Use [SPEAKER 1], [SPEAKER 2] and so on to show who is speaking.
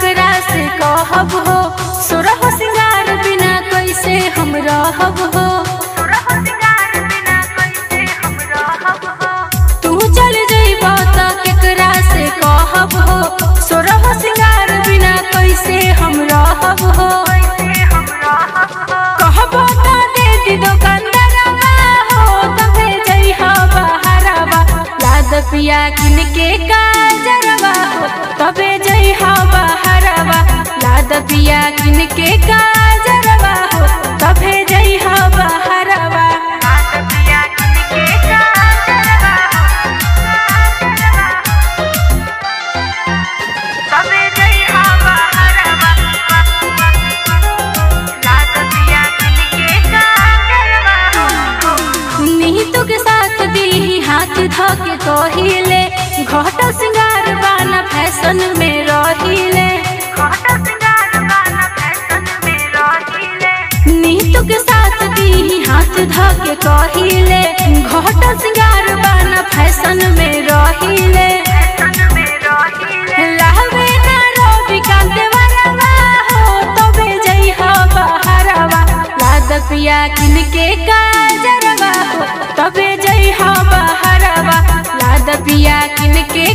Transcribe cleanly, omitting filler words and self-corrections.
[SPEAKER 1] रहब हो सुरह सिंगार बिना कैसे हम रहब हो। तू चल जइबा त केकरा से कहब हो सुरह सिंगार बिना कैसे हम रहब हो। कहबो त दे दी दुकानदारवा हो तबे जइहा बहरवा लाद पिया किन के काजरवा हो तबे जइहा बहरवा लाद पिया किन के काजरवा हो तबे जइहा बहरवा। नीतू के साथ दी हाथ धके कहिले घट सिंगार बाना फैशन में रहिले। नीतू के साथ दी हाथ धके कहिले घट सिंगार बाना फैशन में रहिले। लावे ना रवि कांते वाला हो तबे जइहा बहरवा लाद पिया किन के काजरवा हो तबे जइहा बहरवा लाद पिया किन के